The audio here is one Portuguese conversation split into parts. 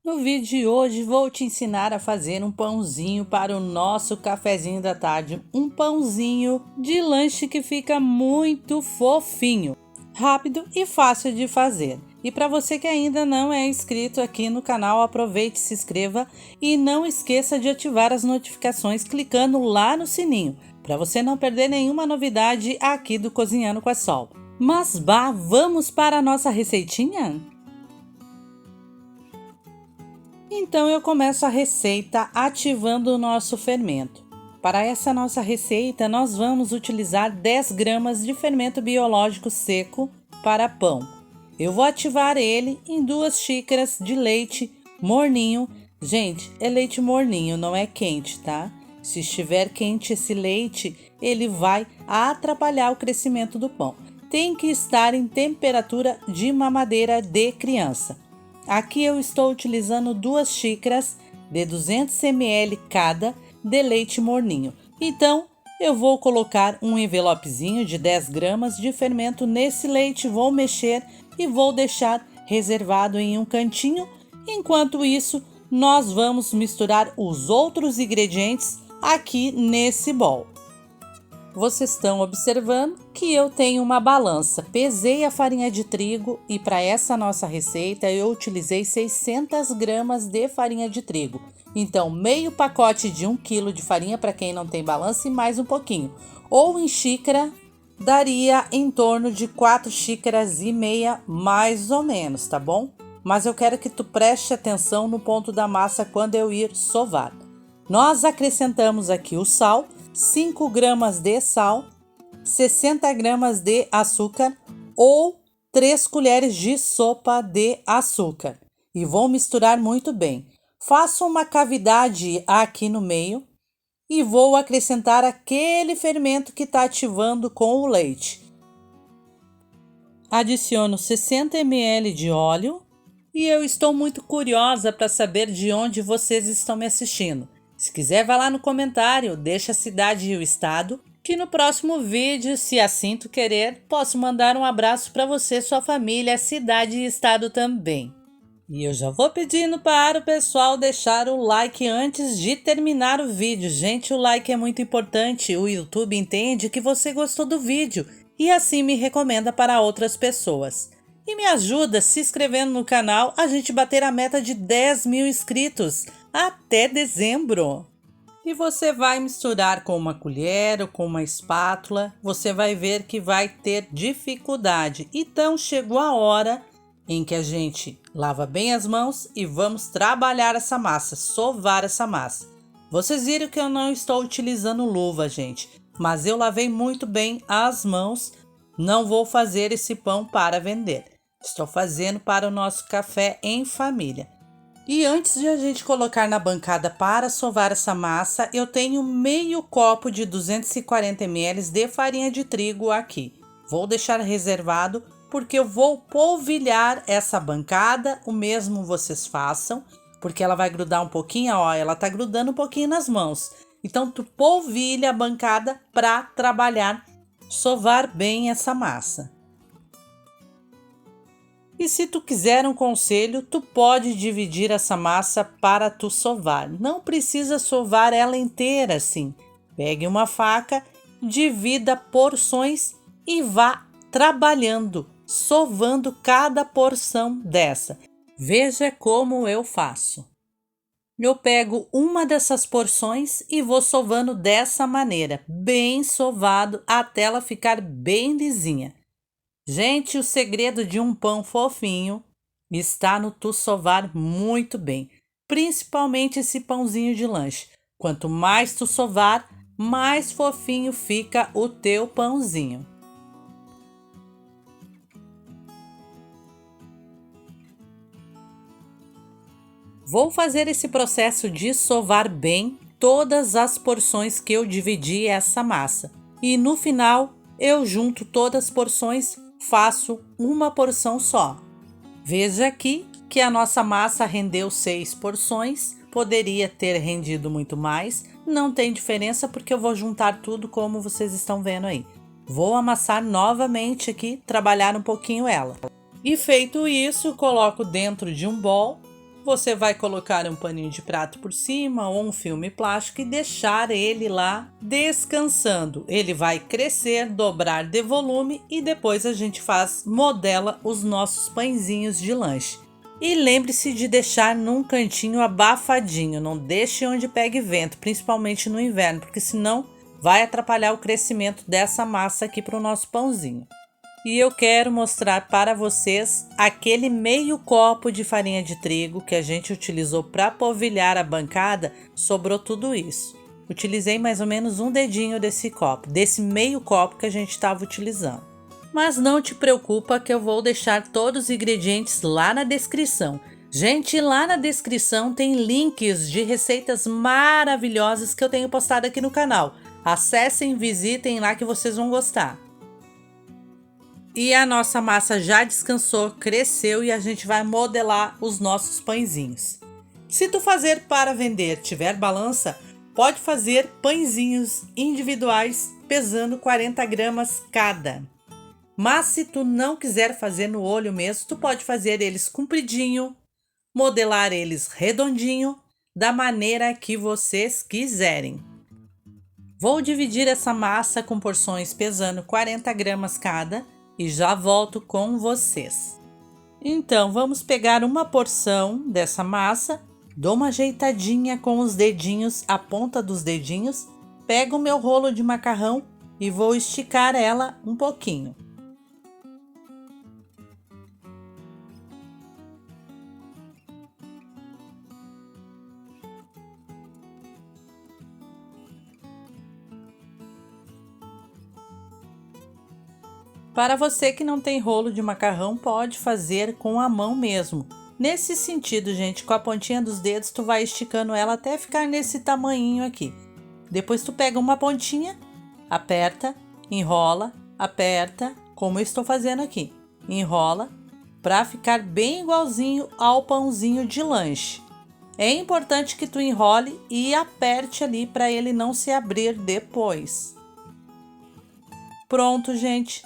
No vídeo de hoje vou te ensinar a fazer um pãozinho para o nosso cafezinho da tarde, um pãozinho de lanche que fica muito fofinho, rápido e fácil de fazer. E para você que ainda não é inscrito aqui no canal, aproveite, se inscreva e não esqueça de ativar as notificações clicando lá no sininho, para você não perder nenhuma novidade aqui do Cozinhando com a Sol. Mas vamos para a nossa receitinha? Então eu começo a receita ativando o nosso fermento. Para essa nossa receita, nós vamos utilizar 10 gramas de fermento biológico seco para pão. Eu vou ativar ele em 2 xícaras de leite morninho. Gente, é leite morninho, não é quente, tá? Se estiver quente esse leite, ele vai atrapalhar o crescimento do pão. Tem que estar em temperatura de mamadeira de criança. Aqui eu estou utilizando 2 xícaras de 200 ml cada de leite morninho. Então, eu vou colocar um envelopezinho de 10 gramas de fermento nesse leite, vou mexer e vou deixar reservado em um cantinho. Enquanto isso, nós vamos misturar os outros ingredientes aqui nesse bowl. Vocês estão observando que eu tenho uma balança. Pesei a farinha de trigo e para essa nossa receita eu utilizei 600 gramas de farinha de trigo. Então, meio pacote de 1 kg de farinha para quem não tem balança e mais um pouquinho. Ou em xícara, daria em torno de 4 xícaras e meia mais ou menos, tá bom? Mas eu quero que tu preste atenção no ponto da massa quando eu ir sovar. Nós acrescentamos aqui o sal, 5 gramas de sal, 60 gramas de açúcar ou 3 colheres de sopa de açúcar. E vou misturar muito bem. Faço uma cavidade aqui no meio e vou acrescentar aquele fermento que está ativando com o leite. Adiciono 60 ml de óleo e eu estou muito curiosa para saber de onde vocês estão me assistindo. Se quiser, vá lá no comentário, deixa a cidade e o estado, que no próximo vídeo, se assim tu querer, posso mandar um abraço para você, sua família, cidade e estado também. E eu já vou pedindo para o pessoal deixar o like antes de terminar o vídeo. Gente, o like é muito importante, o YouTube entende que você gostou do vídeo e assim me recomenda para outras pessoas. E me ajuda se inscrevendo no canal, a gente bater a meta de 10 mil inscritos até dezembro. E você vai misturar com uma colher ou com uma espátula, você vai ver que vai ter dificuldade. Então chegou a hora em que a gente lava bem as mãos e vamos trabalhar essa massa, sovar essa massa. Vocês viram que eu não estou utilizando luva, gente, mas eu lavei muito bem as mãos. Não vou fazer esse pão para vender. Estou fazendo para o nosso café em família. E antes de a gente colocar na bancada para sovar essa massa, eu tenho meio copo de 240 ml de farinha de trigo aqui. Vou deixar reservado porque eu vou polvilhar essa bancada, o mesmo vocês façam, porque ela vai grudar um pouquinho, ó, ela tá grudando um pouquinho nas mãos. Então tu polvilha a bancada para trabalhar, sovar bem essa massa. E se tu quiser um conselho, tu pode dividir essa massa para tu sovar. Não precisa sovar ela inteira assim. Pegue uma faca, divida porções e vá trabalhando, sovando cada porção dessa. Veja como eu faço. Eu pego uma dessas porções e vou sovando dessa maneira, bem sovado até ela ficar bem lisinha. Gente, o segredo de um pão fofinho está no tu sovar muito bem, principalmente esse pãozinho de lanche. Quanto mais tu sovar, mais fofinho fica o teu pãozinho. Vou fazer esse processo de sovar bem todas as porções que eu dividi essa massa. E no final, eu junto todas as porções, faço uma porção só. Veja aqui que a nossa massa rendeu 6 porções, poderia ter rendido muito mais, não tem diferença porque eu vou juntar tudo como vocês estão vendo aí. Vou amassar novamente aqui, trabalhar um pouquinho ela. E feito isso, coloco dentro de um bowl Você vai colocar um paninho de prato por cima ou um filme plástico e deixar ele lá descansando. Ele vai crescer, dobrar de volume e depois a gente modela os nossos pãezinhos de lanche. E lembre-se de deixar num cantinho abafadinho, não deixe onde pegue vento, principalmente no inverno, porque senão vai atrapalhar o crescimento dessa massa aqui para o nosso pãozinho. E eu quero mostrar para vocês aquele meio copo de farinha de trigo que a gente utilizou para polvilhar a bancada, sobrou tudo isso. Utilizei mais ou menos um dedinho desse copo, desse meio copo que a gente estava utilizando. Mas não te preocupa que eu vou deixar todos os ingredientes lá na descrição. Gente, lá na descrição tem links de receitas maravilhosas que eu tenho postado aqui no canal. Acessem, visitem lá que vocês vão gostar. E a nossa massa já descansou, cresceu e a gente vai modelar os nossos pãezinhos. Se tu fazer para vender tiver balança, pode fazer pãezinhos individuais pesando 40 gramas cada. Mas se tu não quiser fazer no olho mesmo, tu pode fazer eles compridinho, modelar eles redondinho, da maneira que vocês quiserem. Vou dividir essa massa com porções pesando 40 gramas cada e já volto com vocês. Então, vamos pegar uma porção dessa massa, dou uma ajeitadinha com os dedinhos, a ponta dos dedinhos, pego o meu rolo de macarrão e vou esticar ela um pouquinho. Para você que não tem rolo de macarrão, pode fazer com a mão mesmo. Nesse sentido, gente, com a pontinha dos dedos, tu vai esticando ela até ficar nesse tamanhinho aqui. Depois tu pega uma pontinha, aperta, enrola, aperta, como eu estou fazendo aqui. Enrola, para ficar bem igualzinho ao pãozinho de lanche. É importante que tu enrole e aperte ali para ele não se abrir depois. Pronto, gente.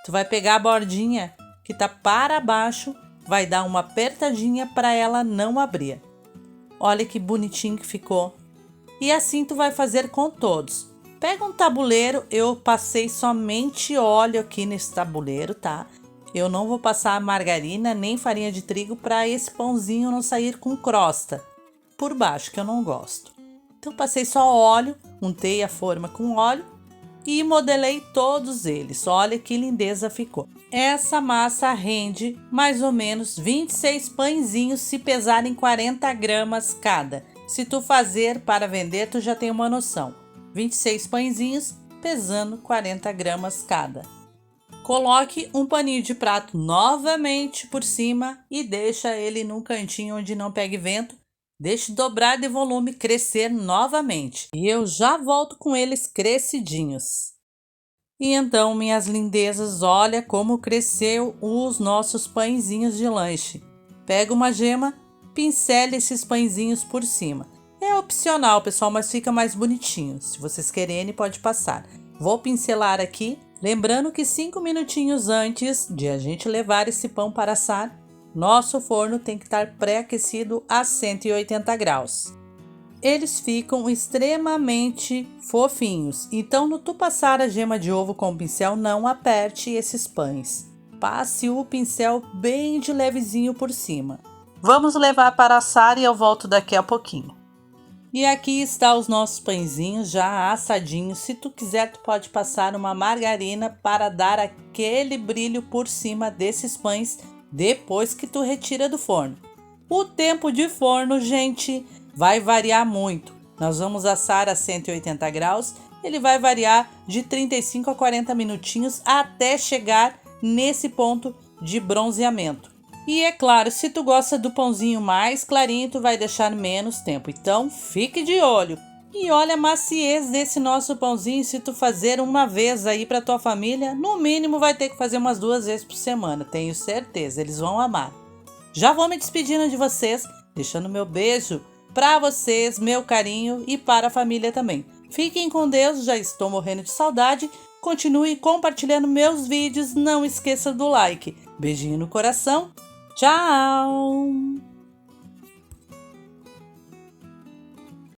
Tu vai pegar a bordinha que tá para baixo, vai dar uma apertadinha para ela não abrir. Olha que bonitinho que ficou. E assim tu vai fazer com todos. Pega um tabuleiro, eu passei somente óleo aqui nesse tabuleiro, tá? Eu não vou passar margarina nem farinha de trigo para esse pãozinho não sair com crosta por baixo, que eu não gosto. Então passei só óleo, untei a forma com óleo e modelei todos eles. Olha que lindeza ficou. Essa massa rende mais ou menos 26 pãezinhos se pesarem 40 gramas cada. Se tu fazer para vender, tu já tem uma noção. 26 pãezinhos pesando 40 gramas cada. Coloque um paninho de prato novamente por cima e deixa ele num cantinho onde não pegue vento. Deixe dobrar de volume, crescer novamente. E eu já volto com eles crescidinhos. E então, minhas lindezas, olha como cresceu os nossos pãezinhos de lanche. Pega uma gema, pincele esses pãezinhos por cima. É opcional, pessoal, mas fica mais bonitinho. Se vocês querem, pode passar. Vou pincelar aqui, lembrando que 5 minutinhos antes de a gente levar esse pão para assar, nosso forno tem que estar pré-aquecido a 180 graus. Eles ficam extremamente fofinhos, então no tu passar a gema de ovo com o pincel, não aperte esses pães. Passe o pincel bem de levezinho por cima. Vamos levar para assar e eu volto daqui a pouquinho. E aqui está os nossos pãezinhos já assadinhos. Se tu quiser, tu pode passar uma margarina para dar aquele brilho por cima desses pães depois que tu retira do forno. O tempo de forno, gente, vai variar muito. Nós vamos assar a 180 graus. Ele vai variar de 35 a 40 minutinhos até chegar nesse ponto de bronzeamento. E é claro, se tu gosta do pãozinho mais clarinho, tu vai deixar menos tempo. Então, fique de olho. E olha a maciez desse nosso pãozinho. Se tu fazer uma vez aí para tua família, no mínimo vai ter que fazer umas 2 vezes por semana. Tenho certeza, eles vão amar. Já vou me despedindo de vocês, deixando meu beijo para vocês, meu carinho e para a família também. Fiquem com Deus, já estou morrendo de saudade. Continue compartilhando meus vídeos, não esqueça do like. Beijinho no coração. Tchau!